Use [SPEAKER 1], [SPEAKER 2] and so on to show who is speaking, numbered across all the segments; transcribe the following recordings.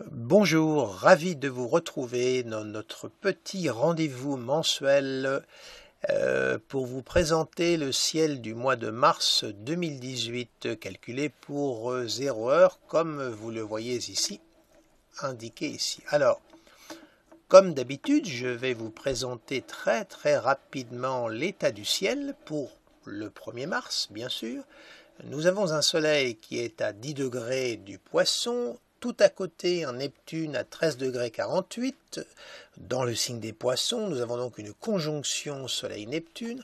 [SPEAKER 1] Bonjour, ravi de vous retrouver dans notre petit rendez-vous mensuel pour vous présenter le ciel du mois de mars 2018 calculé pour 0 heure comme vous le voyez ici, indiqué ici. Alors, comme d'habitude, je vais vous présenter très rapidement l'état du ciel pour le 1er mars, bien sûr. Nous avons un soleil qui est à 10 degrés du Poisson, tout à côté un Neptune à 13 degrés 48. Dans le signe des Poissons, nous avons donc une conjonction Soleil-Neptune.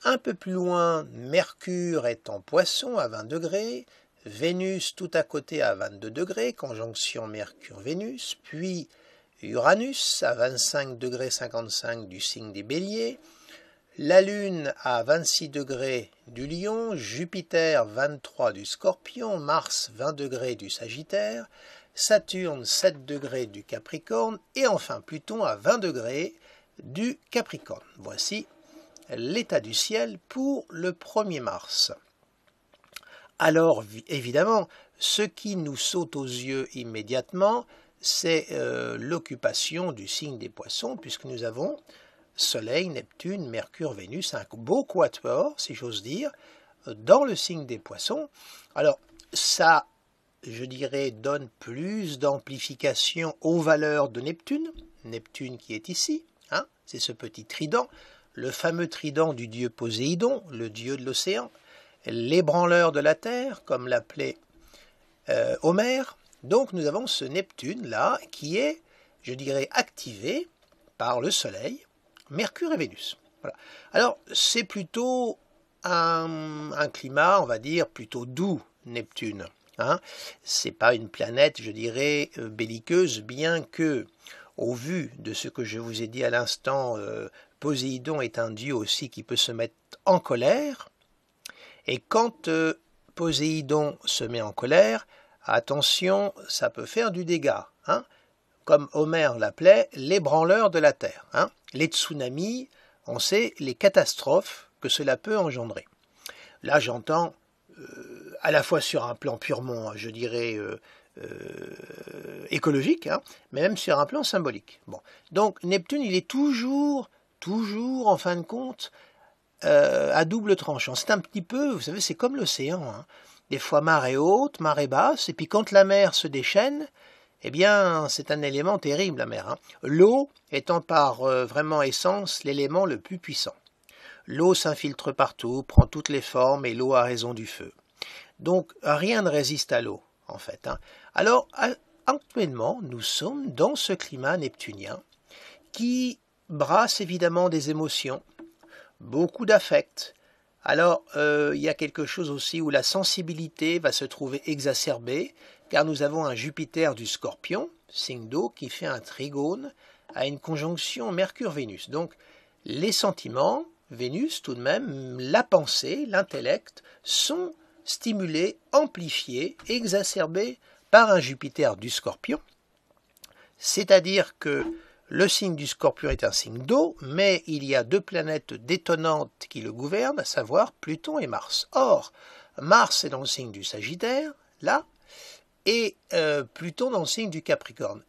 [SPEAKER 1] Un peu plus loin, Mercure est en Poisson à 20 degrés. Vénus tout à côté à 22 degrés, conjonction Mercure-Vénus. Puis Uranus à 25 degrés 55 du signe des Béliers. La Lune à 26 degrés du Lion, Jupiter 23 du Scorpion, Mars 20 degrés du Sagittaire, Saturne 7 degrés du Capricorne et enfin Pluton à 20 degrés du Capricorne. Voici l'état du ciel pour le 1er mars. Alors évidemment, ce qui nous saute aux yeux immédiatement, c'est l'occupation du signe des Poissons puisque nous avons Soleil, Neptune, Mercure, Vénus, un beau quatuor, si j'ose dire, dans le signe des Poissons. Alors, ça, je dirais, donne plus d'amplification aux valeurs de Neptune. Neptune qui est ici, hein, c'est ce petit trident, le fameux trident du dieu Poséidon, le dieu de l'océan, l'ébranleur de la terre, comme l'appelait Homère. Donc, nous avons ce Neptune-là qui est, je dirais, activé par le Soleil, Mercure et Vénus. Voilà. Alors, c'est plutôt un climat, on va dire, plutôt doux, Neptune. Hein. C'est pas une planète, je dirais, belliqueuse, bien que, au vu de ce que je vous ai dit à l'instant, Poséidon est un dieu aussi qui peut se mettre en colère. Et quand Poséidon se met en colère, attention, ça peut faire du dégât. Hein. Comme Homère l'appelait, l'ébranleur de la terre. Hein. Les tsunamis, on sait les catastrophes que cela peut engendrer. Là, j'entends à la fois sur un plan purement, je dirais, écologique, hein, mais même sur un plan symbolique. Bon. Donc, Neptune, il est toujours, en fin de compte, à double tranchant. C'est un petit peu, vous savez, c'est comme l'océan. Hein. Des fois, marée haute, marée basse, et puis quand la mer se déchaîne, eh bien, c'est un élément terrible, la mer. Hein. L'eau étant par vraiment essence l'élément le plus puissant. L'eau s'infiltre partout, prend toutes les formes, et l'eau a raison du feu. Donc, rien ne résiste à l'eau, en fait. Hein. Alors, actuellement, nous sommes dans ce climat neptunien qui brasse évidemment des émotions, beaucoup d'affect. Alors, il y a quelque chose aussi où la sensibilité va se trouver exacerbée, car nous avons un Jupiter du Scorpion, signe d'eau, qui fait un trigone à une conjonction Mercure-Vénus. Donc, les sentiments, Vénus tout de même, la pensée, l'intellect, sont stimulés, amplifiés, exacerbés par un Jupiter du Scorpion. C'est-à-dire que le signe du Scorpion est un signe d'eau, mais il y a deux planètes détonnantes qui le gouvernent, à savoir Pluton et Mars. Or, Mars est dans le signe du Sagittaire, là, et Pluton dans le signe du Capricorne.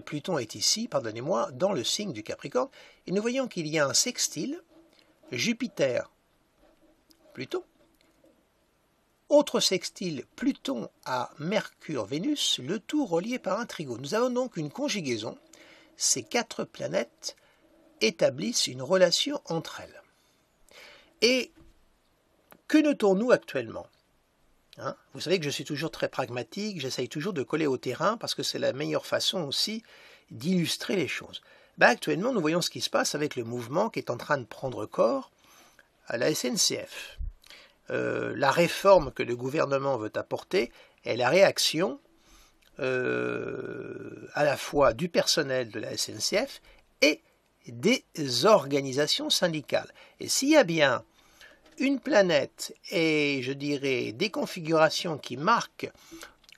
[SPEAKER 1] Pluton est ici, pardonnez-moi, dans le signe du Capricorne, et nous voyons qu'il y a un sextile, Jupiter-Pluton. Autre sextile, Pluton à Mercure-Vénus, le tout relié par un trigone. Nous avons donc une conjugaison. Ces quatre planètes établissent une relation entre elles. Et que notons-nous actuellement? Hein, vous savez que je suis toujours très pragmatique, j'essaye toujours de coller au terrain parce que c'est la meilleure façon aussi d'illustrer les choses. Ben actuellement, nous voyons ce qui se passe avec le mouvement qui est en train de prendre corps à la SNCF. La réforme que le gouvernement veut apporter est la réaction à la fois du personnel de la SNCF et des organisations syndicales. Et s'il y a bien une planète et, je dirais, des configurations qui marquent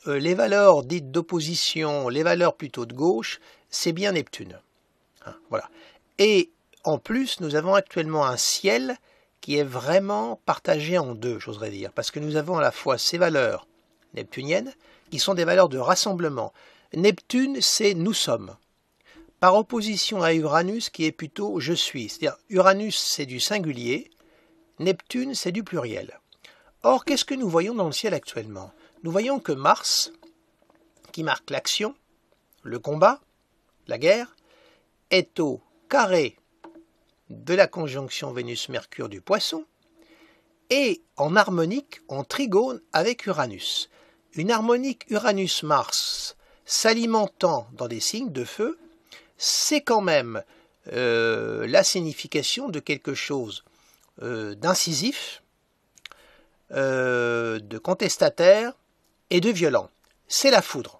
[SPEAKER 1] les valeurs dites d'opposition, les valeurs plutôt de gauche, c'est bien Neptune. Hein, voilà. Et en plus, nous avons actuellement un ciel qui est vraiment partagé en deux, j'oserais dire, parce que nous avons à la fois ces valeurs neptuniennes, qui sont des valeurs de rassemblement, Neptune, c'est nous sommes. Par opposition à Uranus qui est plutôt je suis. C'est-à-dire Uranus, c'est du singulier, Neptune, c'est du pluriel. Or, qu'est-ce que nous voyons dans le ciel actuellement? Nous voyons que Mars, qui marque l'action, le combat, la guerre, est au carré de la conjonction Vénus-Mercure du Poisson et en harmonique, en trigone avec Uranus. Une harmonique Uranus-Mars s'alimentant dans des signes de feu, c'est quand même la signification de quelque chose d'incisif, de contestataire et de violent. C'est la foudre.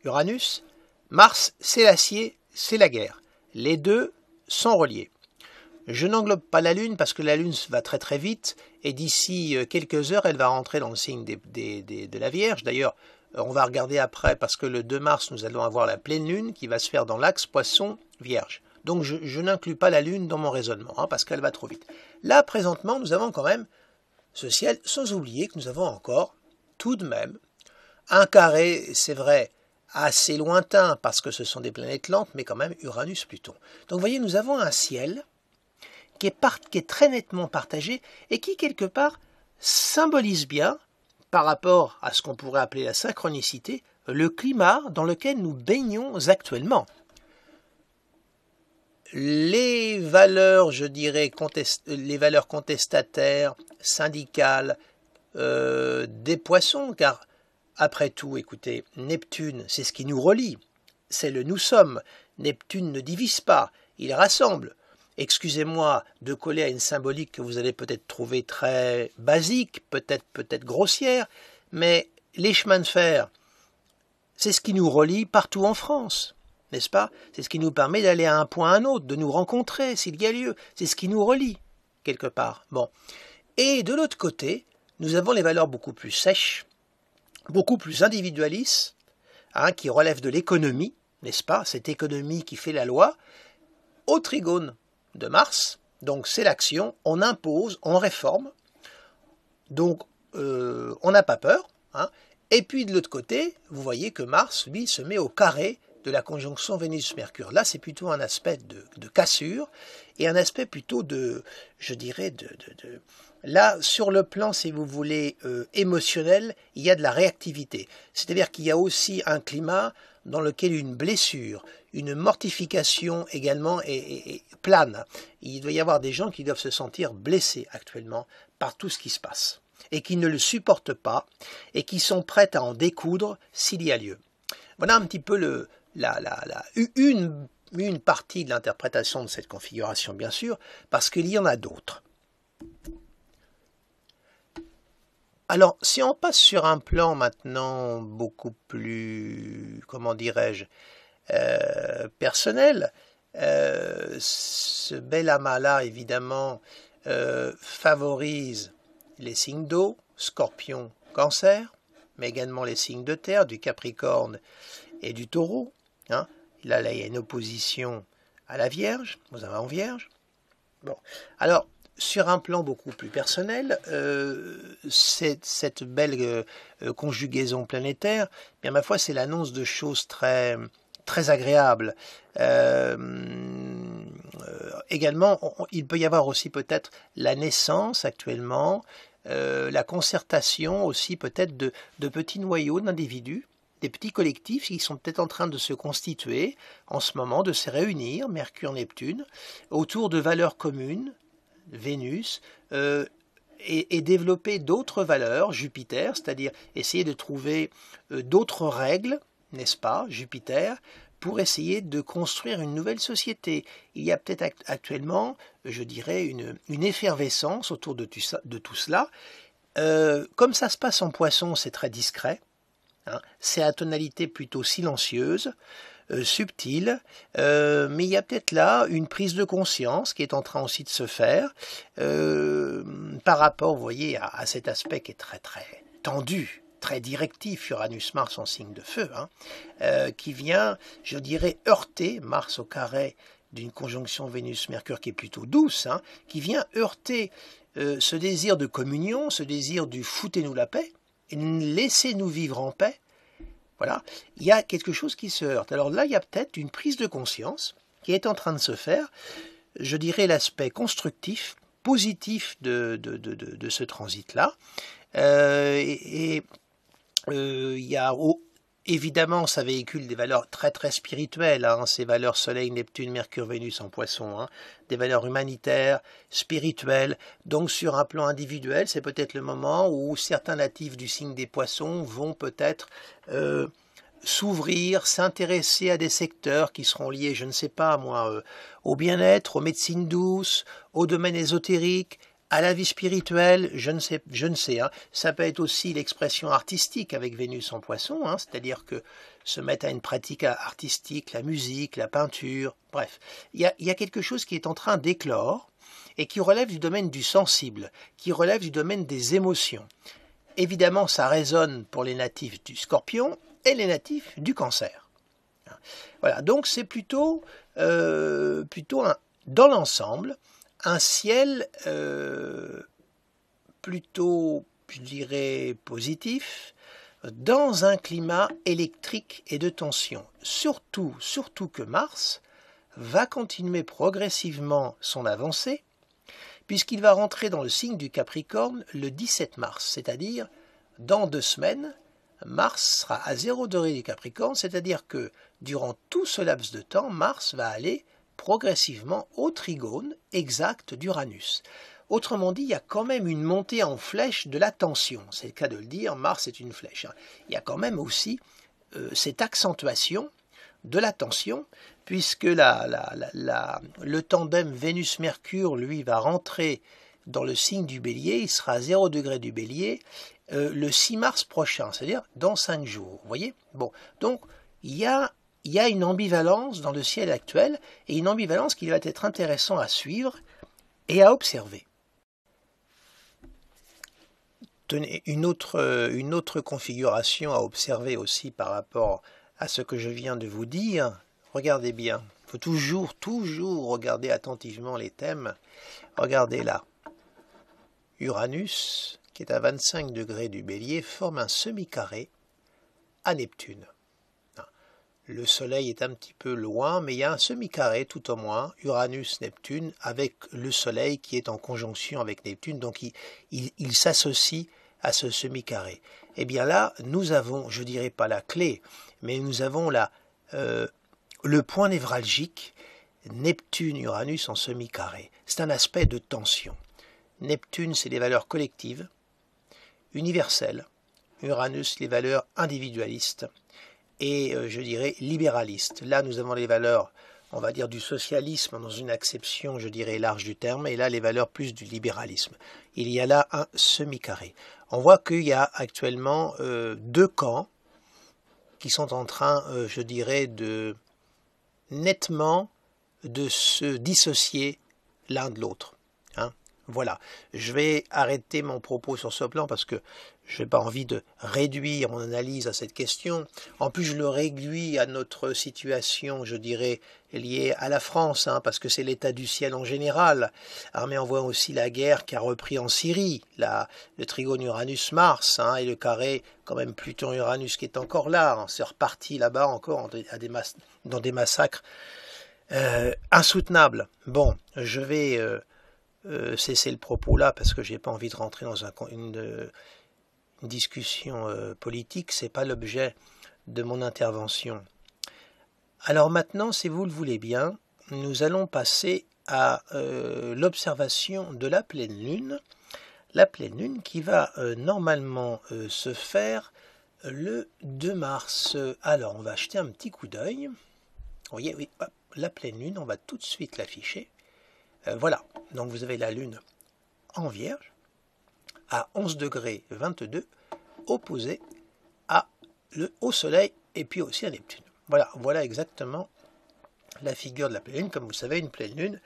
[SPEAKER 1] Uranus, Mars, c'est l'acier, c'est la guerre. Les deux sont reliés. Je n'englobe pas la Lune parce que la Lune va très très vite et d'ici quelques heures, elle va rentrer dans le signe de la Vierge. D'ailleurs, on va regarder après parce que le 2 mars, nous allons avoir la pleine Lune qui va se faire dans l'axe Poisson-Vierge. Donc je n'inclus pas la Lune dans mon raisonnement parce qu'elle va trop vite. Là, présentement, nous avons quand même ce ciel, sans oublier que nous avons encore, tout de même, un carré, c'est vrai, assez lointain parce que ce sont des planètes lentes, mais quand même Uranus-Pluton. Donc vous voyez, nous avons un ciel qui est très nettement partagé et qui, quelque part, symbolise bien, par rapport à ce qu'on pourrait appeler la synchronicité, le climat dans lequel nous baignons actuellement. Les valeurs, je dirais, les valeurs contestataires, syndicales, des poissons, car après tout, écoutez, Neptune, c'est ce qui nous relie, c'est le nous sommes. Neptune ne divise pas, il rassemble. Excusez-moi de coller à une symbolique que vous allez peut-être trouver très basique, peut-être grossière, mais les chemins de fer, c'est ce qui nous relie partout en France, n'est-ce pas? C'est ce qui nous permet d'aller à un point à un autre, de nous rencontrer s'il y a lieu. C'est ce qui nous relie, quelque part. Bon. Et de l'autre côté, nous avons les valeurs beaucoup plus sèches, beaucoup plus individualistes, qui relèvent de l'économie, n'est-ce pas? Cette économie qui fait la loi, au trigone de Mars, donc c'est l'action, on impose, on réforme, donc on n'a pas peur, et puis de l'autre côté, vous voyez que Mars, lui, se met au carré de la conjonction Vénus-Mercure. Là, c'est plutôt un aspect de cassure, et un aspect plutôt je dirais, là, sur le plan, si vous voulez, émotionnel, il y a de la réactivité. C'est-à-dire qu'il y a aussi un climat dans lequel une blessure, une mortification également est plane. Il doit y avoir des gens qui doivent se sentir blessés actuellement par tout ce qui se passe et qui ne le supportent pas et qui sont prêts à en découdre s'il y a lieu. Voilà un petit peu une partie de l'interprétation de cette configuration, bien sûr, parce qu'il y en a d'autres. Alors, si on passe sur un plan maintenant beaucoup plus, comment dirais-je, personnel, ce bel amas-là, évidemment, favorise les signes d'eau, Scorpion, Cancer, mais également les signes de terre, du Capricorne et du Taureau. Là, il y a une opposition à la Vierge, aux avants Vierge. Bon, alors, sur un plan beaucoup plus personnel, cette belle conjugaison planétaire, bien ma foi, c'est l'annonce de choses très, très agréables. Également, il peut y avoir aussi peut-être la naissance actuellement, la concertation aussi peut-être de petits noyaux d'individus, des petits collectifs qui sont peut-être en train de se constituer en ce moment, de se réunir, Mercure-Neptune, autour de valeurs communes, Vénus, et développer d'autres valeurs, Jupiter, c'est-à-dire essayer de trouver d'autres règles, n'est-ce pas, Jupiter, pour essayer de construire une nouvelle société. Il y a peut-être actuellement, je dirais, une effervescence autour de tout cela. Comme ça se passe en Poisson, c'est très discret, c'est à tonalité plutôt silencieuse, subtile, mais il y a peut-être là une prise de conscience qui est en train aussi de se faire par rapport, vous voyez, à cet aspect qui est très très tendu, très directif, Uranus-Mars en signe de feu, qui vient, je dirais, heurter Mars au carré d'une conjonction Vénus-Mercure qui est plutôt douce, qui vient heurter ce désir de communion, ce désir du foutez-nous la paix, et laissez-nous vivre en paix, Voilà, il y a quelque chose qui se heurte. Alors là, il y a peut-être une prise de conscience qui est en train de se faire. Je dirais l'aspect constructif, positif de ce transit-là. Il y a évidemment, ça véhicule des valeurs très très spirituelles, hein, ces valeurs Soleil, Neptune, Mercure, Vénus en Poisson, hein, des valeurs humanitaires, spirituelles. Donc sur un plan individuel, c'est peut-être le moment où certains natifs du signe des Poissons vont peut-être s'ouvrir, s'intéresser à des secteurs qui seront liés, je ne sais pas moi, au bien-être, aux médecines douces, au domaine ésotérique, à la vie spirituelle, je ne sais. Hein. Ça peut être aussi l'expression artistique avec Vénus en Poisson, hein, c'est-à-dire que se mettre à une pratique artistique, la musique, la peinture, bref. Il y a quelque chose qui est en train d'éclore et qui relève du domaine du sensible, qui relève du domaine des émotions. Évidemment, ça résonne pour les natifs du Scorpion et les natifs du Cancer. Voilà, donc c'est plutôt dans l'ensemble, un ciel plutôt, je dirais, positif, dans un climat électrique et de tension. Surtout que Mars va continuer progressivement son avancée, puisqu'il va rentrer dans le signe du Capricorne le 17 mars, c'est-à-dire dans 2 semaines, Mars sera à 0 degré du Capricorne, c'est-à-dire que durant tout ce laps de temps, Mars va aller progressivement au trigone exact d'Uranus. Autrement dit, il y a quand même une montée en flèche de la tension. C'est le cas de le dire, Mars est une flèche. Il y a quand même aussi cette accentuation de la tension, puisque le tandem Vénus-Mercure, lui, va rentrer dans le signe du Bélier, il sera à 0 degré du Bélier, le 6 mars prochain, c'est-à-dire dans 5 jours. Vous voyez ? Bon, donc il y a une ambivalence dans le ciel actuel, et une ambivalence qui va être intéressant à suivre et à observer. Tenez, une autre configuration à observer aussi par rapport à ce que je viens de vous dire. Regardez bien, il faut toujours regarder attentivement les thèmes. Regardez là. Uranus, qui est à 25 degrés du Bélier, forme un semi-carré à Neptune. Le Soleil est un petit peu loin, mais il y a un semi-carré tout au moins, Uranus-Neptune, avec le Soleil qui est en conjonction avec Neptune, donc il s'associe à ce semi-carré. Eh bien là, nous avons, je dirais pas la clé, mais nous avons le point névralgique, Neptune-Uranus en semi-carré. C'est un aspect de tension. Neptune, c'est les valeurs collectives, universelles. Uranus, les valeurs individualistes. Et je dirais libéraliste. Là, nous avons les valeurs, on va dire, du socialisme dans une acception, je dirais, large du terme, et là, les valeurs plus du libéralisme. Il y a là un semi-carré. On voit qu'il y a actuellement 2 camps qui sont en train, je dirais, nettement de se dissocier l'un de l'autre. Hein. Voilà, je vais arrêter mon propos sur ce plan parce que je n'ai pas envie de réduire mon analyse à cette question. En plus, je le réduis à notre situation, je dirais, liée à la France, hein, parce que c'est l'état du ciel en général. Hein, mais on voit aussi la guerre qui a repris en Syrie, le trigone Uranus-Mars, hein, et le carré, quand même, Pluton-Uranus qui est encore là. Hein, c'est reparti là-bas encore dans des massacres insoutenables. Bon, je vais cesser le propos là parce que j'ai pas envie de rentrer dans une discussion politique, c'est pas l'objet de mon intervention. Alors maintenant, si vous le voulez bien, nous allons passer à l'observation de la pleine lune. La pleine lune qui va normalement se faire le 2 mars. Alors, on va jeter un petit coup d'œil. Vous voyez, oui, hop, la pleine lune, on va tout de suite l'afficher. Voilà, donc vous avez la lune en Vierge à 11 degrés 22, opposé au Soleil et puis aussi à Neptune. Voilà exactement la figure de la pleine lune. Comme vous le savez, une pleine lune,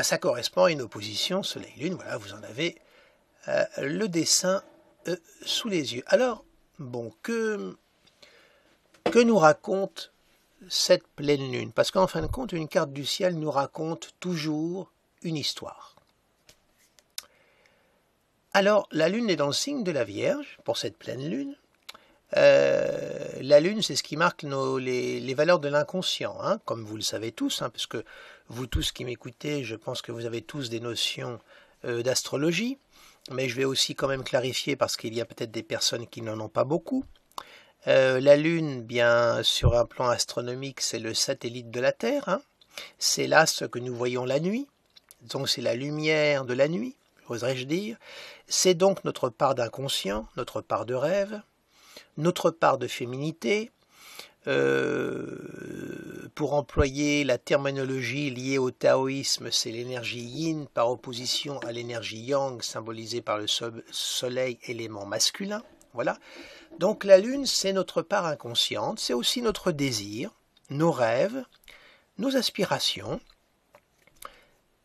[SPEAKER 1] ça correspond à une opposition Soleil-Lune. Voilà, vous en avez le dessin sous les yeux. Alors, bon, que nous raconte cette pleine lune? Parce qu'en fin de compte, une carte du ciel nous raconte toujours une histoire. Alors, la lune est dans le signe de la Vierge pour cette pleine lune. La lune, c'est ce qui marque les valeurs de l'inconscient, hein, comme vous le savez tous, hein, parce que vous tous qui m'écoutez, je pense que vous avez tous des notions d'astrologie, mais je vais aussi quand même clarifier parce qu'il y a peut-être des personnes qui n'en ont pas beaucoup. La lune, bien sur un plan astronomique, c'est le satellite de la Terre, hein. C'est l'astre que nous voyons la nuit, donc c'est la lumière de la nuit, oserais-je dire. C'est donc notre part d'inconscient, notre part de rêve, notre part de féminité. Pour employer la terminologie liée au taoïsme, c'est l'énergie yin par opposition à l'énergie yang, symbolisée par le soleil, élément masculin. Voilà. Donc la lune, c'est notre part inconsciente, c'est aussi notre désir, nos rêves, nos aspirations.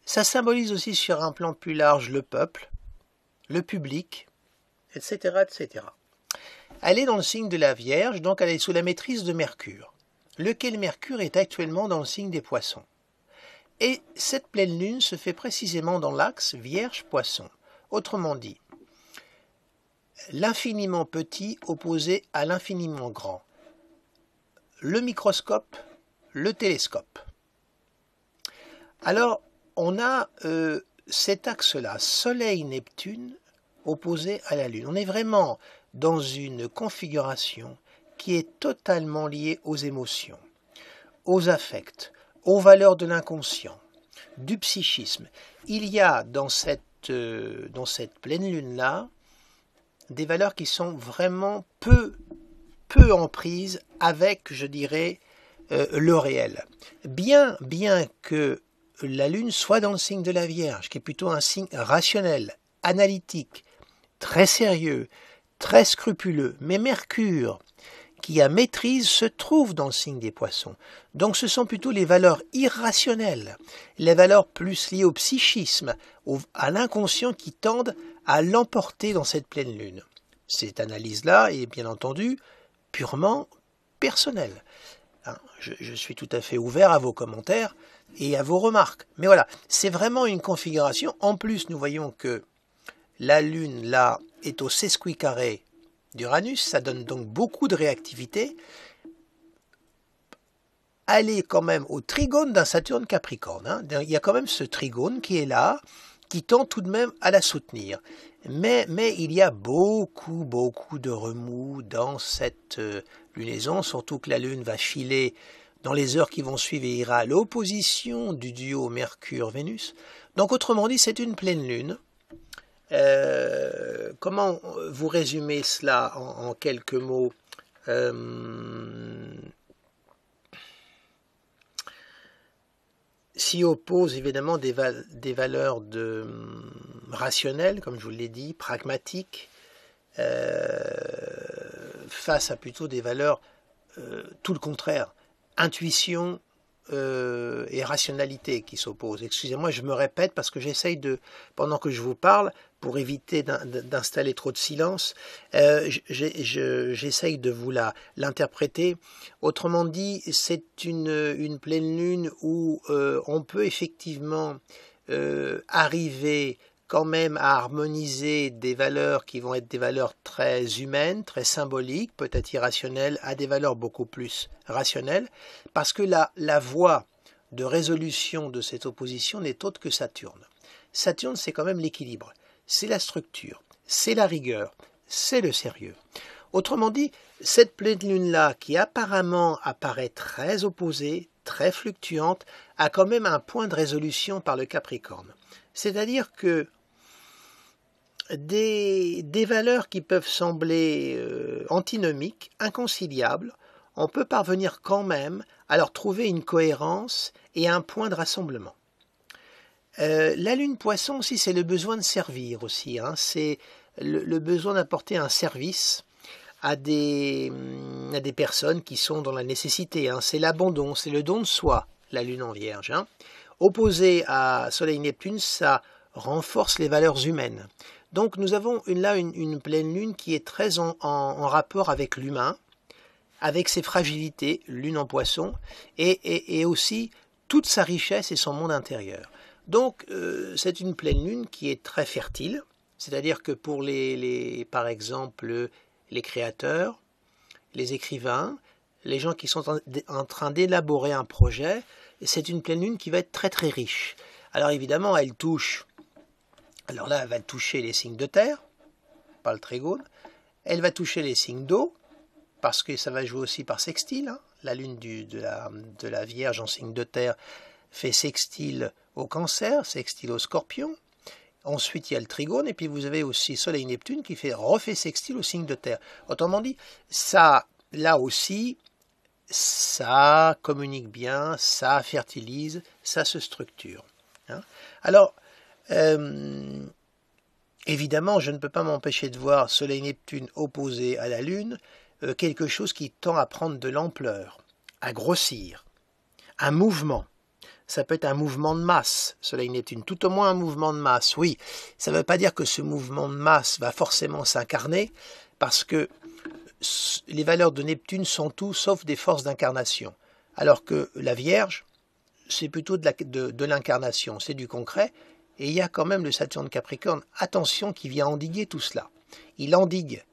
[SPEAKER 1] Ça symbolise aussi sur un plan plus large le peuple, le public, etc., etc. Elle est dans le signe de la Vierge, donc elle est sous la maîtrise de Mercure, lequel Mercure est actuellement dans le signe des Poissons. Et cette pleine lune se fait précisément dans l'axe Vierge-Poisson. Autrement dit, l'infiniment petit opposé à l'infiniment grand. Le microscope, le télescope. Alors, on a cet axe-là, Soleil-Neptune, opposé à la Lune. On est vraiment dans une configuration qui est totalement liée aux émotions, aux affects, aux valeurs de l'inconscient, du psychisme. Il y a dans cette pleine lune-là des valeurs qui sont vraiment peu en prise avec, je dirais, le réel. Bien que la lune soit dans le signe de la Vierge, qui est plutôt un signe rationnel, analytique, très sérieux, très scrupuleux, mais Mercure, qui a maîtrise, se trouve dans le signe des Poissons. Donc ce sont plutôt les valeurs irrationnelles, les valeurs plus liées au psychisme, à l'inconscient qui tendent à l'emporter dans cette pleine lune. Cette analyse-là est bien entendu purement personnelle. Je suis tout à fait ouvert à vos commentaires et à vos remarques. Mais voilà, c'est vraiment une configuration. En plus, nous voyons que la Lune, là, est au sesquicarré d'Uranus. Ça donne donc beaucoup de réactivité. Elle est quand même au trigone d'un Saturne Capricorne, hein. Il y a quand même ce trigone qui est là, qui tend tout de même à la soutenir. Mais il y a beaucoup de remous dans cette lunaison, surtout que la Lune va filer dans les heures qui vont suivre et ira à l'opposition du duo Mercure-Vénus. Donc autrement dit, c'est une pleine Lune. Comment vous résumez cela en quelques mots? S'y opposent évidemment des valeurs rationnelles, comme je vous l'ai dit, pragmatiques, face à plutôt des valeurs tout le contraire, intuition et rationalité qui s'opposent. Excusez-moi, je me répète parce que j'essaye pendant que je vous parle, pour éviter d'installer trop de silence, j'essaye de vous l'interpréter. Autrement dit, c'est une pleine lune où on peut effectivement arriver quand même à harmoniser des valeurs qui vont être des valeurs très humaines, très symboliques, peut-être irrationnelles, à des valeurs beaucoup plus rationnelles, parce que la voie de résolution de cette opposition n'est autre que Saturne. Saturne, c'est quand même l'équilibre, c'est la structure, c'est la rigueur, c'est le sérieux. Autrement dit, cette pleine lune-là, qui apparemment apparaît très opposée, très fluctuante, a quand même un point de résolution par le Capricorne. C'est-à-dire que des valeurs qui peuvent sembler antinomiques, inconciliables, on peut parvenir quand même à leur trouver une cohérence et un point de rassemblement. La lune poisson aussi, c'est le besoin de servir aussi, hein, c'est le besoin d'apporter un service à des personnes qui sont dans la nécessité, hein, c'est l'abandon, c'est le don de soi, la lune en Vierge. Hein. Opposé à Soleil-Neptune, ça renforce les valeurs humaines. Donc nous avons là une pleine lune qui est très en rapport avec l'humain, avec ses fragilités, lune en Poisson, et aussi toute sa richesse et son monde intérieur. Donc c'est une pleine lune qui est très fertile, c'est-à-dire que pour par exemple les créateurs, les écrivains, les gens qui sont en train d'élaborer un projet. C'est une pleine lune qui va être très très riche. Alors évidemment, elle touche, alors là, elle va toucher les signes de terre, pas le trigone. Elle va toucher les signes d'eau, parce que ça va jouer aussi par sextile. Hein. La lune de la Vierge en signe de terre fait sextile au Cancer, sextile au Scorpion. Ensuite, il y a le trigone, et puis vous avez aussi Soleil-Neptune qui refait sextile au signe de terre. Autrement dit, ça, là aussi, ça communique bien, ça fertilise, ça se structure. Hein. Alors, évidemment, je ne peux pas m'empêcher de voir Soleil-Neptune opposé à la Lune, quelque chose qui tend à prendre de l'ampleur, à grossir, un mouvement. Ça peut être un mouvement de masse, Soleil-Neptune, tout au moins un mouvement de masse, oui. Ça ne veut pas dire que ce mouvement de masse va forcément s'incarner, parce que les valeurs de Neptune sont tout sauf des forces d'incarnation. Alors que la Vierge, c'est plutôt de l'incarnation, c'est du concret, et il y a quand même le Saturne Capricorne, attention, qui vient endiguer tout cela. Il endigue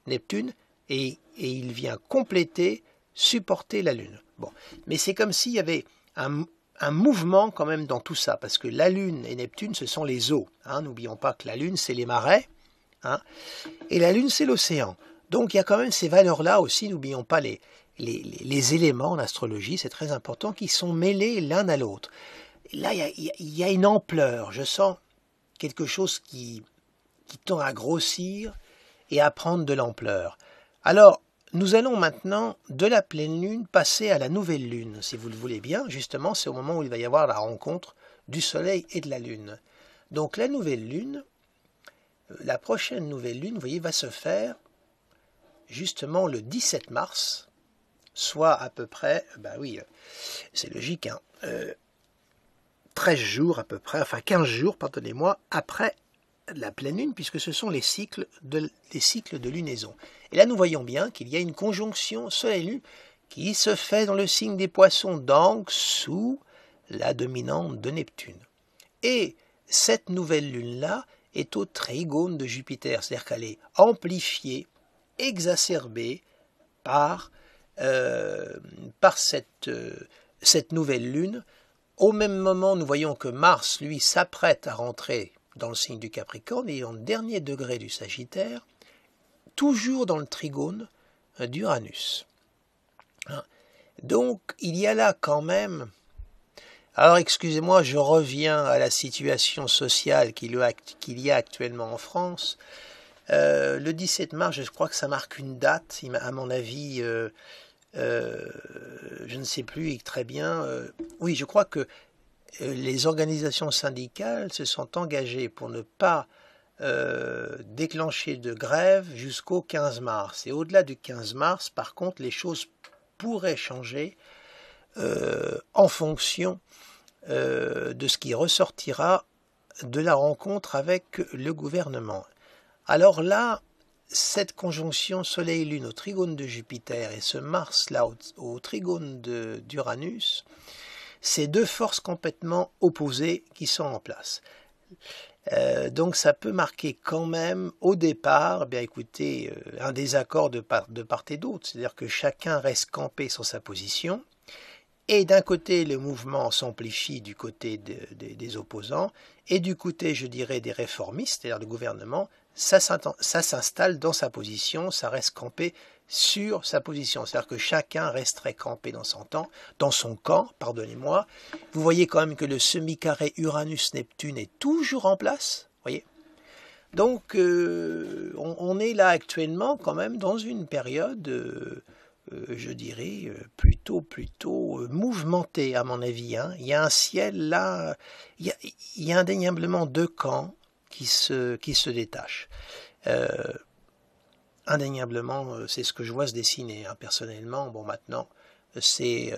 [SPEAKER 1] Neptune, et il vient compléter, supporter la Lune. Bon, mais c'est comme s'il y avait un mouvement quand même dans tout ça, parce que la Lune et Neptune, ce sont les eaux. Hein, n'oublions pas que la Lune, c'est les marais, hein, et la Lune, c'est l'océan. Donc il y a quand même ces valeurs-là aussi, n'oublions pas les éléments en astrologie, c'est très important, qui sont mêlés l'un à l'autre. Là, il y a une ampleur, je sens quelque chose qui tend à grossir et à prendre de l'ampleur. Alors, nous allons maintenant, de la pleine lune, passer à la nouvelle lune, si vous le voulez bien. Justement, c'est au moment où il va y avoir la rencontre du soleil et de la lune. Donc la nouvelle lune, la prochaine nouvelle lune, vous voyez, va se faire justement le 17 mars, soit à peu près, bah oui, c'est logique, hein, 13 jours à peu près, enfin 15 jours, pardonnez-moi, après la pleine lune, puisque ce sont les cycles de lunaison. Et là, nous voyons bien qu'il y a une conjonction Soleil-Lune qui se fait dans le signe des Poissons, donc sous la dominante de Neptune. Et cette nouvelle lune-là est au trigone de Jupiter, c'est-à-dire qu'elle est amplifiée, exacerbée par cette nouvelle lune. Au même moment, nous voyons que Mars, lui, s'apprête à rentrer dans le signe du Capricorne et en dernier degré du Sagittaire, toujours dans le trigone d'Uranus. Donc, il y a là quand même... Alors, excusez-moi, je reviens à la situation sociale qu'il y a actuellement en France. Le 17 mars, je crois que ça marque une date, à mon avis, je ne sais plus très bien. Oui, je crois que les organisations syndicales se sont engagées pour ne pas déclencher de grève jusqu'au 15 mars. Et au-delà du 15 mars, par contre, les choses pourraient changer en fonction de ce qui ressortira de la rencontre avec le gouvernement. Alors là, cette conjonction Soleil-Lune au trigone de Jupiter et ce Mars-là au trigone d'Uranus, c'est deux forces complètement opposées qui sont en place. Donc ça peut marquer quand même au départ, bien écoutez, un désaccord de part et d'autre, c'est-à-dire que chacun reste campé sur sa position, et d'un côté le mouvement s'amplifie du côté des opposants, et du côté, je dirais, des réformistes, c'est-à-dire le gouvernement, ça s'installe dans sa position, ça reste campé sur sa position. C'est-à-dire que chacun resterait campé dans son camp, pardonnez-moi. Vous voyez quand même que le semi-carré Uranus-Neptune est toujours en place, voyez. Donc, on est là actuellement quand même dans une période, je dirais, plutôt mouvementée, à mon avis. Hein. Il y a un ciel là, il y a indéniablement deux camps qui se détachent. Indéniablement, c'est ce que je vois se dessiner. Hein. Personnellement, bon, maintenant, c'est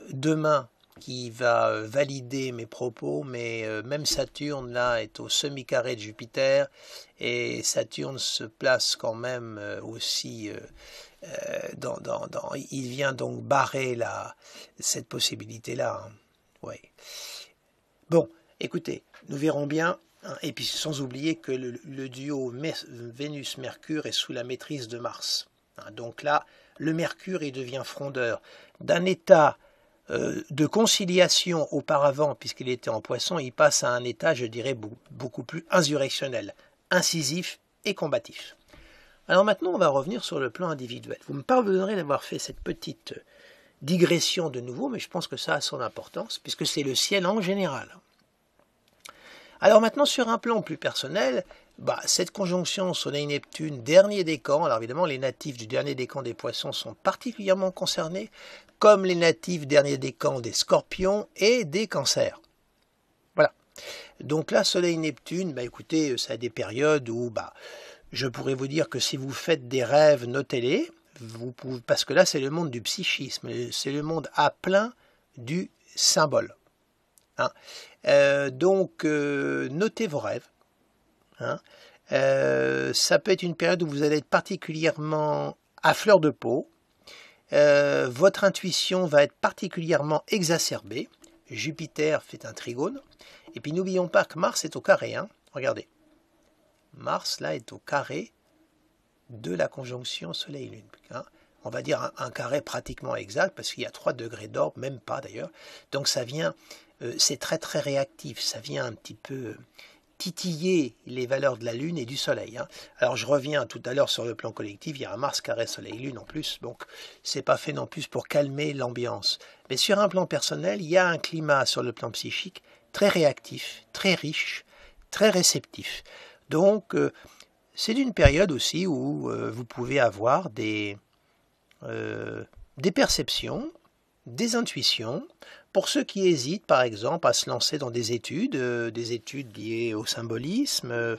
[SPEAKER 1] demain qui va valider mes propos, mais même Saturne, là, est au semi-carré de Jupiter, et Saturne se place quand même aussi... il vient donc barrer cette possibilité-là. Hein. Ouais. Bon, écoutez, nous verrons bien. Et puis sans oublier que le duo Vénus-Mercure est sous la maîtrise de Mars. Donc là, le Mercure, il devient frondeur. D'un état de conciliation auparavant, puisqu'il était en Poisson, il passe à un état, je dirais, beaucoup plus insurrectionnel, incisif et combatif. Alors maintenant, on va revenir sur le plan individuel. Vous me pardonnerez d'avoir fait cette petite digression de nouveau, mais je pense que ça a son importance, puisque c'est le ciel en général. Alors maintenant, sur un plan plus personnel, cette conjonction Soleil-Neptune, dernier décan, alors évidemment les natifs du dernier décan des Poissons sont particulièrement concernés, comme les natifs dernier décan des Scorpions et des Cancers. Voilà. Donc là, Soleil-Neptune, écoutez, ça a des périodes où je pourrais vous dire que si vous faites des rêves, notez-les, parce que là c'est le monde du psychisme, c'est le monde à plein du symbole. Donc notez vos rêves. Ça peut être une période où vous allez être particulièrement à fleur de peau. Votre intuition va être particulièrement exacerbée. Jupiter fait un trigone. Et puis n'oublions pas que Mars est au carré. Regardez. Mars là est au carré de la conjonction Soleil-Lune. On va dire un carré pratiquement exact parce qu'il y a 3 degrés d'orbe, même pas d'ailleurs. Donc ça vient, c'est très très réactif, ça vient un petit peu titiller les valeurs de la Lune et du Soleil. Alors je reviens tout à l'heure sur le plan collectif, il y a un Mars carré Soleil-Lune en plus, donc c'est pas fait non plus pour calmer l'ambiance. Mais sur un plan personnel, il y a un climat sur le plan psychique très réactif, très riche, très réceptif. Donc c'est une période aussi où vous pouvez avoir des perceptions, des intuitions. Pour ceux qui hésitent, par exemple, à se lancer dans des études liées au symbolisme,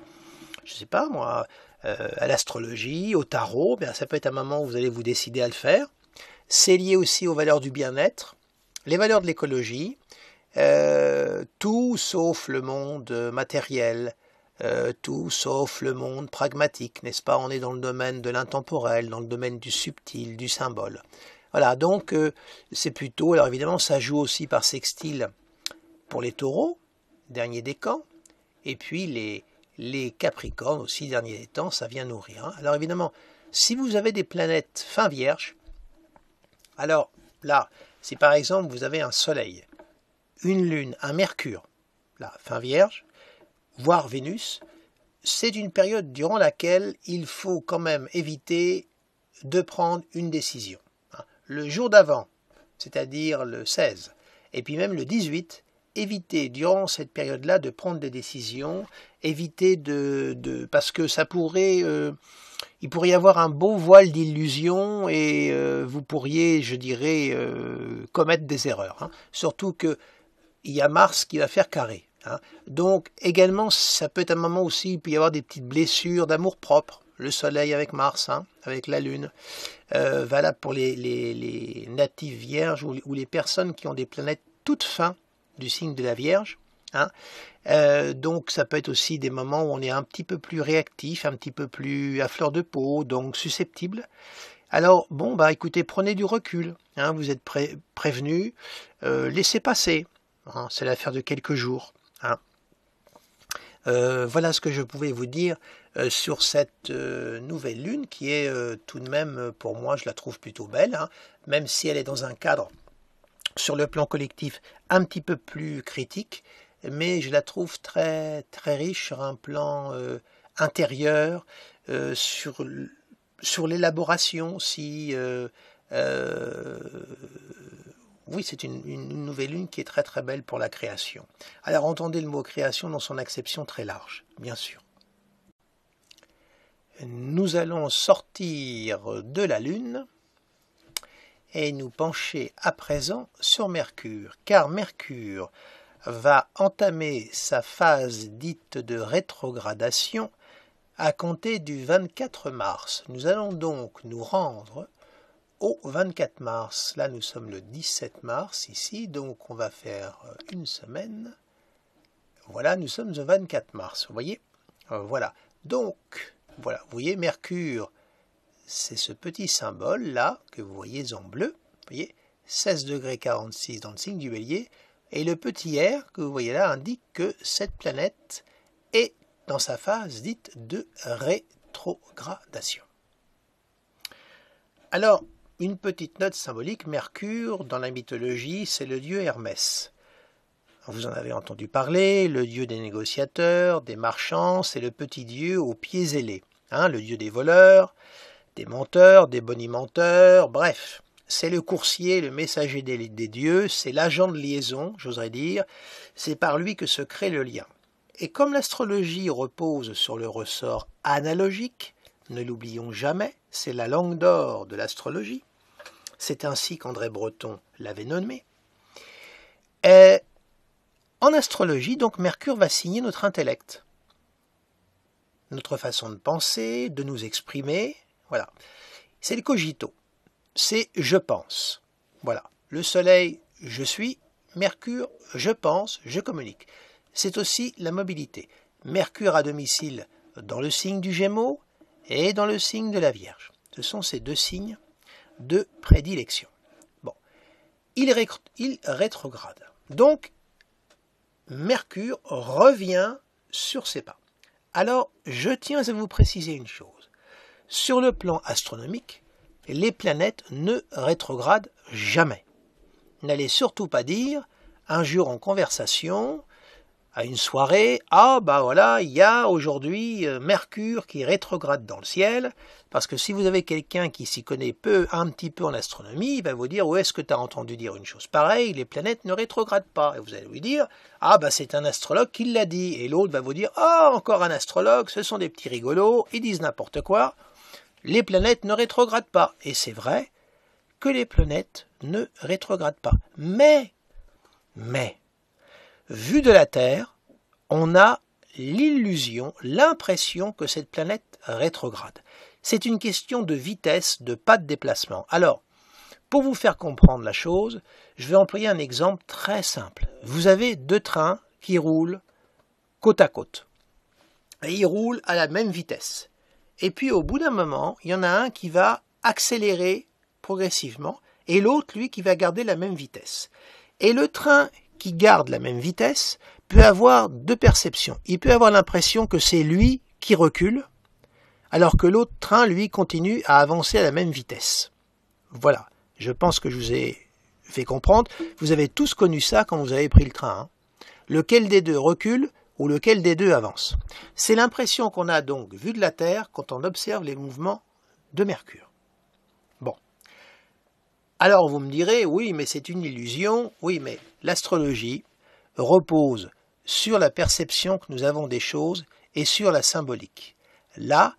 [SPEAKER 1] je ne sais pas moi, à l'astrologie, au tarot, ça peut être un moment où vous allez vous décider à le faire. C'est lié aussi aux valeurs du bien-être, les valeurs de l'écologie, tout sauf le monde matériel, tout sauf le monde pragmatique, n'est-ce pas? On est dans le domaine de l'intemporel, dans le domaine du subtil, du symbole. Voilà, donc c'est plutôt, alors évidemment ça joue aussi par sextile pour les taureaux, dernier décan, et puis les capricornes aussi, dernier des temps, ça vient nourrir. Alors évidemment, si vous avez des planètes fin vierge, alors là, si par exemple vous avez un soleil, une lune, un mercure, là, fin vierge, voire Vénus, c'est une période durant laquelle il faut quand même éviter de prendre une décision. Le jour d'avant, c'est-à-dire le 16, et puis même le 18, évitez durant cette période-là de prendre des décisions, évitez parce que ça pourrait, il pourrait y avoir un beau voile d'illusion et vous pourriez, je dirais, commettre des erreurs. Surtout qu'il y a Mars qui va faire carré. Donc également, ça peut être un moment aussi, il peut y avoir des petites blessures d'amour-propre. Le Soleil avec Mars, avec la Lune, valable pour les natifs vierges ou les personnes qui ont des planètes toutes fins du signe de la Vierge. Donc ça peut être aussi des moments où on est un petit peu plus réactif, un petit peu plus à fleur de peau, donc susceptible. Alors écoutez, prenez du recul, vous êtes prévenus, laissez passer, c'est l'affaire de quelques jours. Voilà ce que je pouvais vous dire sur cette nouvelle lune qui est tout de même, pour moi, je la trouve plutôt belle, même si elle est dans un cadre sur le plan collectif un petit peu plus critique, mais je la trouve très, très riche sur un plan intérieur, sur l'élaboration aussi. Oui, c'est une nouvelle lune qui est très très belle pour la création. Alors entendez le mot création dans son acception très large, bien sûr. Nous allons sortir de la lune et nous pencher à présent sur Mercure, car Mercure va entamer sa phase dite de rétrogradation à compter du 24 mars. Nous allons donc nous rendre au 24 mars. Là, nous sommes le 17 mars ici, donc on va faire une semaine. Voilà, nous sommes le 24 mars, vous voyez? Voilà, donc, voilà, vous voyez, Mercure, c'est ce petit symbole-là, que vous voyez en bleu, vous voyez, 16 degrés 46 dans le signe du Bélier, et le petit R que vous voyez là indique que cette planète est dans sa phase dite de rétrogradation. Alors, une petite note symbolique, Mercure, dans la mythologie, c'est le dieu Hermès. Vous en avez entendu parler, le dieu des négociateurs, des marchands, c'est le petit dieu aux pieds ailés, le dieu des voleurs, des menteurs, des bonimenteurs, bref. C'est le coursier, le messager des dieux, c'est l'agent de liaison, j'oserais dire, c'est par lui que se crée le lien. Et comme l'astrologie repose sur le ressort analogique, ne l'oublions jamais, c'est la langue d'or de l'astrologie, c'est ainsi qu'André Breton l'avait nommé. En astrologie, donc, Mercure va signer notre intellect, notre façon de penser, de nous exprimer, voilà. C'est le cogito, c'est je pense, voilà. Le soleil, je suis, Mercure, je pense, je communique. C'est aussi la mobilité. Mercure à domicile dans le signe du Gémeaux et dans le signe de la Vierge. Ce sont ces deux signes de prédilection. Bon, il rétrograde. Donc, Mercure revient sur ses pas. Alors, je tiens à vous préciser une chose. Sur le plan astronomique, les planètes ne rétrogradent jamais. N'allez surtout pas dire, un jour en conversation, à une soirée, ah bah voilà, il y a aujourd'hui Mercure qui rétrograde dans le ciel, parce que si vous avez quelqu'un qui s'y connaît un petit peu en astronomie, il va vous dire, où est-ce que tu as entendu dire une chose pareille, les planètes ne rétrogradent pas. Et vous allez lui dire, ah bah c'est un astrologue qui l'a dit. Et l'autre va vous dire, ah encore un astrologue, ce sont des petits rigolos, ils disent n'importe quoi, les planètes ne rétrogradent pas. Et c'est vrai que les planètes ne rétrogradent pas. Mais, vu de la Terre, on a l'illusion, l'impression que cette planète rétrograde. C'est une question de vitesse, de pas de déplacement. Alors, pour vous faire comprendre la chose, je vais employer un exemple très simple. Vous avez deux trains qui roulent côte à côte. Et ils roulent à la même vitesse. Et puis au bout d'un moment, il y en a un qui va accélérer progressivement et l'autre, lui, qui va garder la même vitesse. Et le train qui garde la même vitesse peut avoir deux perceptions. Il peut avoir l'impression que c'est lui qui recule, alors que l'autre train, lui, continue à avancer à la même vitesse. Voilà, je pense que je vous ai fait comprendre. Vous avez tous connu ça quand vous avez pris le train. Lequel des deux recule ou lequel des deux avance. C'est l'impression qu'on a donc vue de la Terre quand on observe les mouvements de Mercure. Bon. Alors vous me direz, oui, mais c'est une illusion. Oui, mais l'astrologie repose sur la perception que nous avons des choses et sur la symbolique. Là,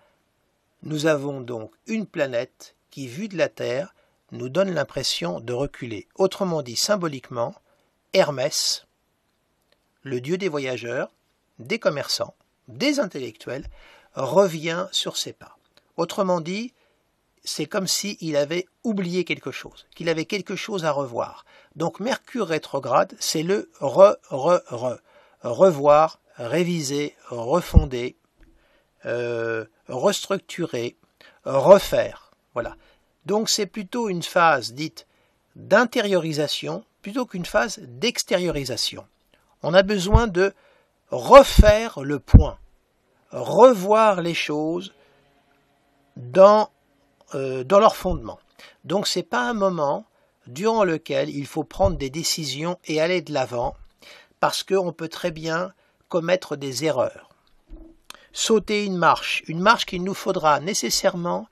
[SPEAKER 1] nous avons donc une planète qui, vue de la Terre, nous donne l'impression de reculer. Autrement dit, symboliquement, Hermès, le dieu des voyageurs, des commerçants, des intellectuels, revient sur ses pas. Autrement dit, c'est comme s'il avait oublié quelque chose, qu'il avait quelque chose à revoir. Donc Mercure rétrograde, c'est le revoir, réviser, refonder, restructurer, refaire. Voilà. Donc c'est plutôt une phase dite d'intériorisation plutôt qu'une phase d'extériorisation. On a besoin de refaire le point, revoir les choses dans leur fondement. Donc ce n'est pas un moment durant lequel il faut prendre des décisions et aller de l'avant, parce qu'on peut très bien commettre des erreurs. Sauter une marche qu'il nous faudra nécessairement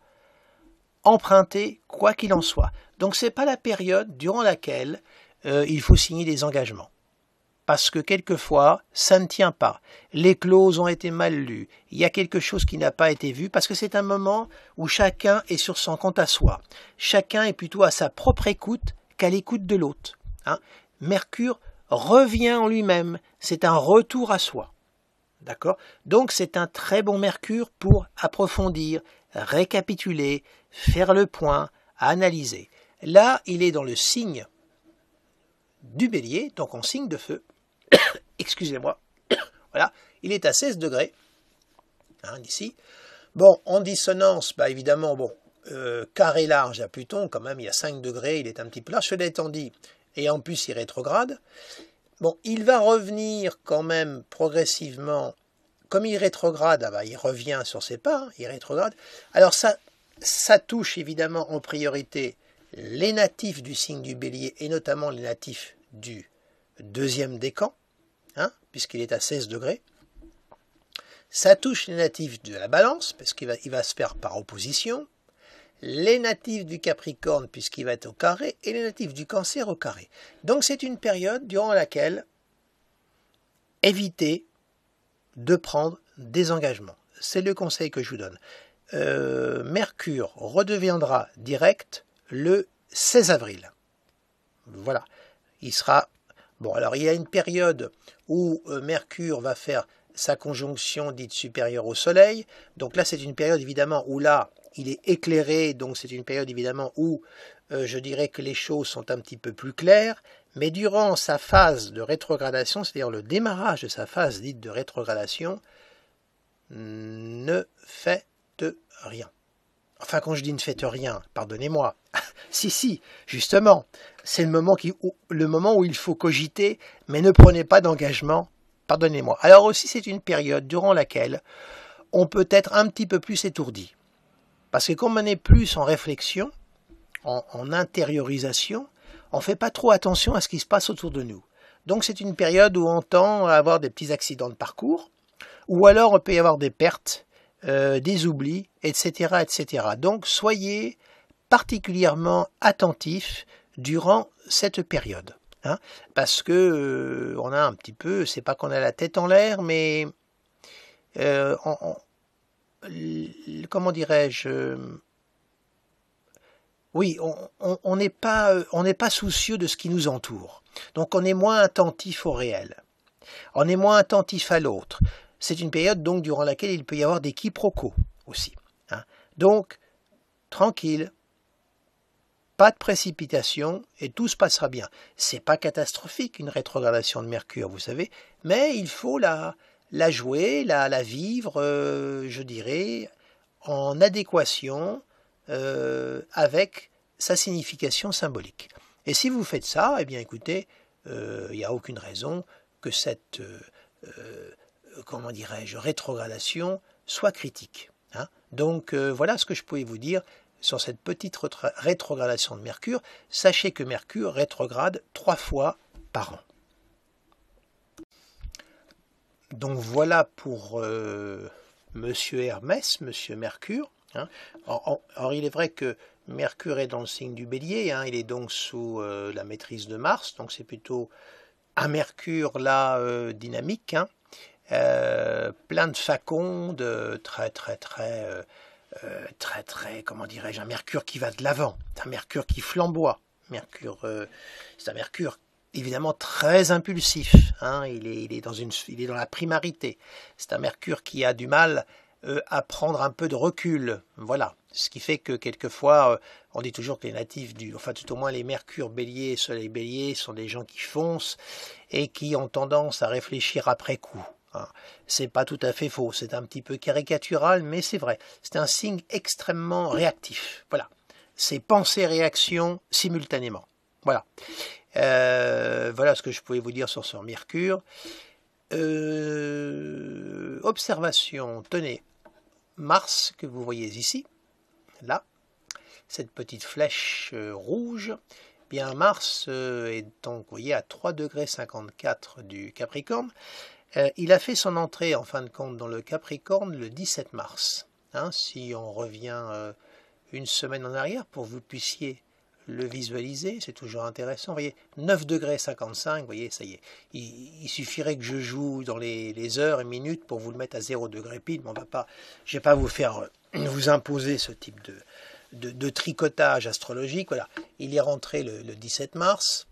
[SPEAKER 1] emprunter quoi qu'il en soit. Donc ce n'est pas la période durant laquelle il faut signer des engagements. Parce que quelquefois, ça ne tient pas. Les clauses ont été mal lues. Il y a quelque chose qui n'a pas été vu, parce que c'est un moment où chacun est sur son compte à soi. Chacun est plutôt à sa propre écoute qu'à l'écoute de l'autre. Mercure revient en lui-même. C'est un retour à soi. D'accord ? Donc c'est un très bon Mercure pour approfondir, récapituler, faire le point, analyser. Là, il est dans le signe du Bélier, donc en signe de feu. Excusez-moi. Voilà, il est à 16 degrés, d'ici. Bon, en dissonance, évidemment, carré large à Pluton, quand même, il y a 5 degrés, il est un petit peu large, cela étant dit, et en plus il rétrograde. Bon, il va revenir quand même progressivement, comme il rétrograde, il revient sur ses pas, il rétrograde. Alors ça, ça touche évidemment en priorité les natifs du signe du Bélier et notamment les natifs du deuxième décan, hein, puisqu'il est à 16 degrés. Ça touche les natifs de la Balance, parce qu'il va se faire par opposition, les natifs du Capricorne, puisqu'il va être au carré, et les natifs du Cancer au carré. Donc c'est une période durant laquelle évitez de prendre des engagements. C'est le conseil que je vous donne. Mercure redeviendra direct le 16 avril. Voilà. Il sera... Bon, alors il y a une période où Mercure va faire sa conjonction dite supérieure au Soleil. Donc là, c'est une période évidemment où là, il est éclairé. Donc c'est une période évidemment où je dirais que les choses sont un petit peu plus claires. Mais durant sa phase de rétrogradation, c'est-à-dire le démarrage de sa phase dite de rétrogradation, ne faites rien. Enfin, quand je dis ne faites rien, pardonnez-moi. Si, justement, c'est le moment où il faut cogiter, mais ne prenez pas d'engagement, pardonnez-moi. Alors aussi, c'est une période durant laquelle on peut être un petit peu plus étourdi. Parce que comme on est plus en réflexion, en intériorisation, on ne fait pas trop attention à ce qui se passe autour de nous. Donc c'est une période où on tend à avoir des petits accidents de parcours, ou alors on peut y avoir des pertes, des oublis, etc., etc. Donc soyez particulièrement attentifs durant cette période. Hein, parce que on a un petit peu, c'est pas qu'on a la tête en l'air, mais comment dirais-je, oui, on n'est pas soucieux de ce qui nous entoure. Donc on est moins attentif au réel. On est moins attentif à l'autre. C'est une période donc durant laquelle il peut y avoir des quiproquos aussi. Hein. Donc, tranquille, pas de précipitation et tout se passera bien. C'est pas catastrophique une rétrogradation de Mercure, vous savez, mais il faut la jouer, la vivre, je dirais, en adéquation avec sa signification symbolique. Et si vous faites ça, eh bien écoutez, il n'y a aucune raison que cette comment dirais-je, rétrogradation soit critique. Hein. Donc voilà ce que je pouvais vous dire sur cette petite rétrogradation de Mercure. Sachez que Mercure rétrograde 3 fois par an. Donc voilà pour Monsieur Hermès, Monsieur Mercure. Hein. Or, il est vrai que Mercure est dans le signe du Bélier, hein, il est donc sous la maîtrise de Mars, donc c'est plutôt un Mercure là dynamique, hein, plein de faconde, très, comment dirais-je, un Mercure qui va de l'avant, un Mercure qui flamboie, c'est un Mercure évidemment très impulsif, hein, il est dans la primarité, c'est un Mercure qui a du mal à prendre un peu de recul, voilà, ce qui fait que quelquefois, on dit toujours que les natifs enfin tout au moins les Mercure Bélier, Soleil Bélier sont des gens qui foncent et qui ont tendance à réfléchir après coup. Hein. C'est pas tout à fait faux, c'est un petit peu caricatural, mais c'est vrai. C'est un signe extrêmement réactif. Voilà, c'est pensée-réaction simultanément. Voilà. Voilà ce que je pouvais vous dire sur ce Mercure. Observation, tenez, Mars que vous voyez ici, là, cette petite flèche rouge, bien Mars est donc, vous voyez, à 3,54 degrés du Capricorne. Il a fait son entrée, en fin de compte, dans le Capricorne le 17 mars. Hein, si on revient une semaine en arrière, pour que vous puissiez le visualiser, c'est toujours intéressant. Vous voyez, 9,55 degrés, vous voyez, ça y est. Il suffirait que je joue dans les heures et minutes pour vous le mettre à 0 degré pile, mais je ne vais pas vous faire vous imposer ce type de tricotage astrologique. Voilà, il est rentré le 17 mars.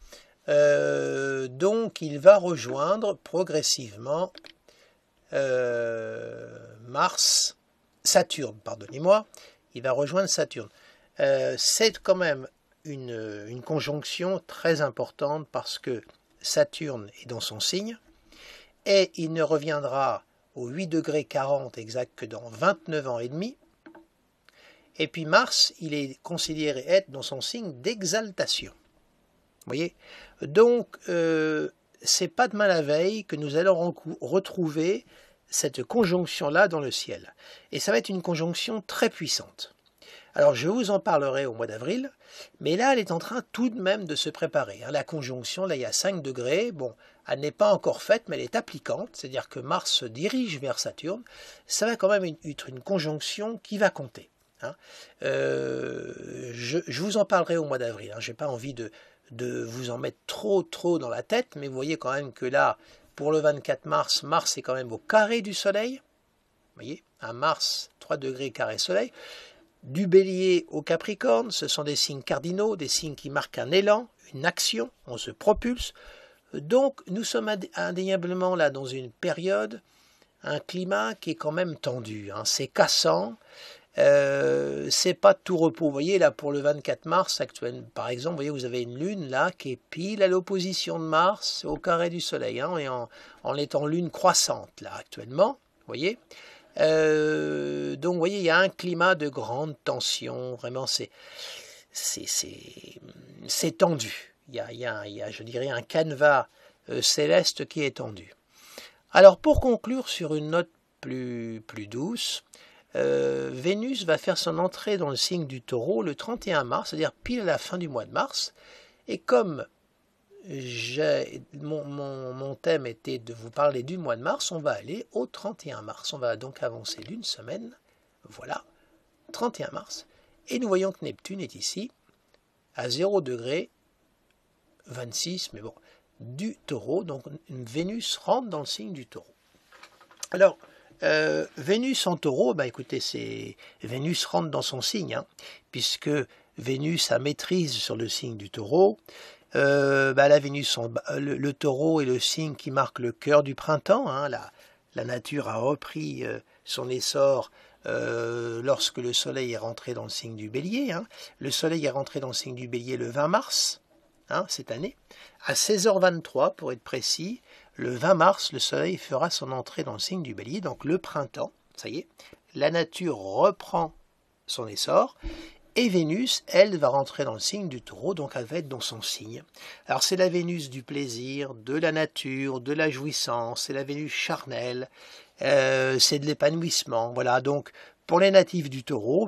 [SPEAKER 1] Donc il va rejoindre progressivement Saturne, pardonnez-moi, il va rejoindre Saturne. C'est quand même une conjonction très importante parce que Saturne est dans son signe et il ne reviendra au 8,40 degrés exact que dans 29 ans et demi. Et puis Mars, il est considéré être dans son signe d'exaltation. Vous voyez, donc c'est pas de mal à veille que nous allons retrouver cette conjonction-là dans le ciel. Et ça va être une conjonction très puissante. Alors je vous en parlerai au mois d'avril, mais là elle est en train tout de même de se préparer. La conjonction, là il y a 5 degrés, bon, elle n'est pas encore faite, mais elle est appliquante, c'est-à-dire que Mars se dirige vers Saturne, ça va quand même être une conjonction qui va compter. Je vous en parlerai au mois d'avril, je n'ai pas envie de vous en mettre trop dans la tête, mais vous voyez quand même que là, pour le 24 mars, Mars est quand même au carré du Soleil, vous voyez, à Mars, 3 degrés carré Soleil. Du Bélier au Capricorne, ce sont des signes cardinaux, des signes qui marquent un élan, une action, on se propulse. Donc nous sommes indéniablement là dans une période, un climat qui est quand même tendu, c'est cassant, c'est pas de tout repos. Vous voyez là pour le 24 mars actuel, par exemple, vous voyez vous avez une lune là qui est pile à l'opposition de Mars au carré du Soleil, et en étant lune croissante là actuellement, vous voyez. Donc vous voyez il y a un climat de grande tension, vraiment c'est tendu, il y a je dirais un canevas céleste qui est tendu. Alors pour conclure sur une note plus douce, Vénus va faire son entrée dans le signe du Taureau le 31 mars, c'est-à-dire pile à la fin du mois de mars, et comme mon thème était de vous parler du mois de mars, on va aller au 31 mars. On va donc avancer d'une semaine, voilà, 31 mars. Et nous voyons que Neptune est ici, à 0 degré 26, mais bon, du Taureau. Donc Vénus rentre dans le signe du Taureau. Alors, Vénus en Taureau, écoutez, Vénus rentre dans son signe, puisque Vénus a maîtrise sur le signe du Taureau. La Vénus, le Taureau est le signe qui marque le cœur du printemps. La nature a repris son essor lorsque le Soleil est rentré dans le signe du Bélier. Le Soleil est rentré dans le signe du Bélier le 20 mars, cette année, à 16h23 pour être précis. Le 20 mars, le Soleil fera son entrée dans le signe du Bélier, donc le printemps, ça y est, la nature reprend son essor. Et Vénus, elle, va rentrer dans le signe du Taureau, donc elle va être dans son signe. Alors c'est la Vénus du plaisir, de la nature, de la jouissance, c'est la Vénus charnelle, c'est de l'épanouissement. Voilà, donc pour les natifs du Taureau,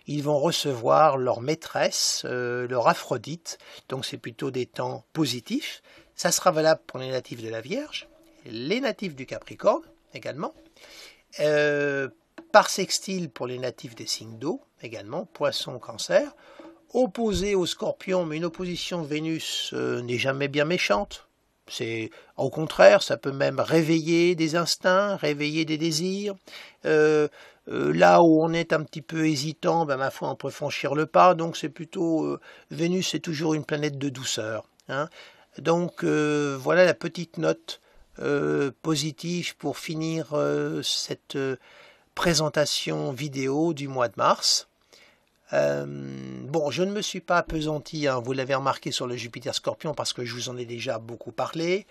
[SPEAKER 1] ils vont recevoir leur maîtresse, leur Aphrodite, donc c'est plutôt des temps positifs. Ça sera valable pour les natifs de la Vierge, les natifs du Capricorne également. Par sextile pour les natifs des signes d'eau, également, Poisson, Cancer. Opposé au Scorpion, mais une opposition Vénus n'est jamais bien méchante. Au contraire, ça peut même réveiller des instincts, réveiller des désirs. Là où on est un petit peu hésitant, ma foi, on peut franchir le pas. Donc c'est plutôt Vénus, c'est toujours une planète de douceur. Donc voilà la petite note positive pour finir cette présentation vidéo du mois de mars. Bon, je ne me suis pas appesanti, vous l'avez remarqué sur le Jupiter Scorpion parce que je vous en ai déjà beaucoup parlé.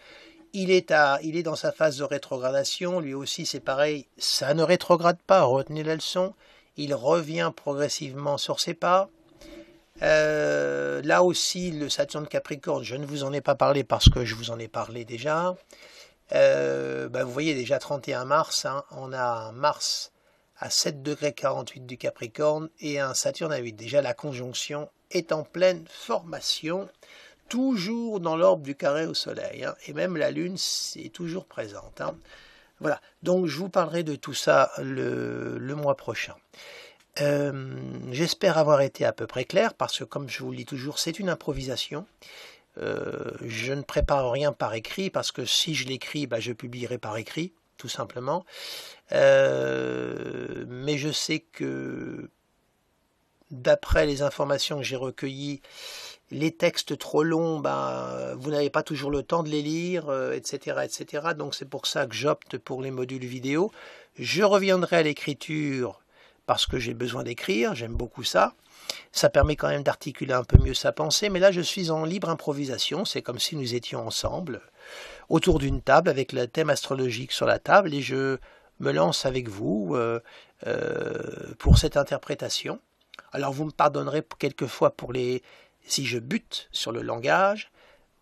[SPEAKER 1] Il est dans sa phase de rétrogradation, lui aussi c'est pareil, ça ne rétrograde pas, retenez la leçon, il revient progressivement sur ses pas. Là aussi, le Saturne Capricorne, je ne vous en ai pas parlé parce que je vous en ai parlé déjà. Vous voyez déjà 31 mars, on a un Mars à 7 degrés 48 du Capricorne et un Saturne à 8. Déjà la conjonction est en pleine formation, toujours dans l'orbe du carré au Soleil, et même la Lune est toujours présente. Voilà, donc je vous parlerai de tout ça le mois prochain. J'espère avoir été à peu près clair, parce que comme je vous le dis toujours, c'est une improvisation. Je ne prépare rien par écrit, parce que si je l'écris, je publierai par écrit, tout simplement. Mais je sais que, d'après les informations que j'ai recueillies, les textes trop longs, vous n'avez pas toujours le temps de les lire, etc., etc. Donc c'est pour ça que j'opte pour les modules vidéo. Je reviendrai à l'écriture, parce que j'ai besoin d'écrire, j'aime beaucoup ça. Ça permet quand même d'articuler un peu mieux sa pensée, mais là je suis en libre improvisation, c'est comme si nous étions ensemble, autour d'une table, avec le thème astrologique sur la table, et je me lance avec vous pour cette interprétation. Alors vous me pardonnerez quelquefois si je bute sur le langage,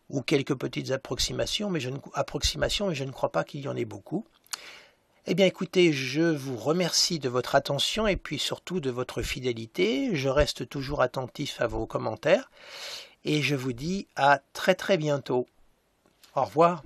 [SPEAKER 1] ou quelques petites approximations, mais je ne crois pas qu'il y en ait beaucoup. Eh bien écoutez, je vous remercie de votre attention et puis surtout de votre fidélité. Je reste toujours attentif à vos commentaires et je vous dis à très bientôt. Au revoir.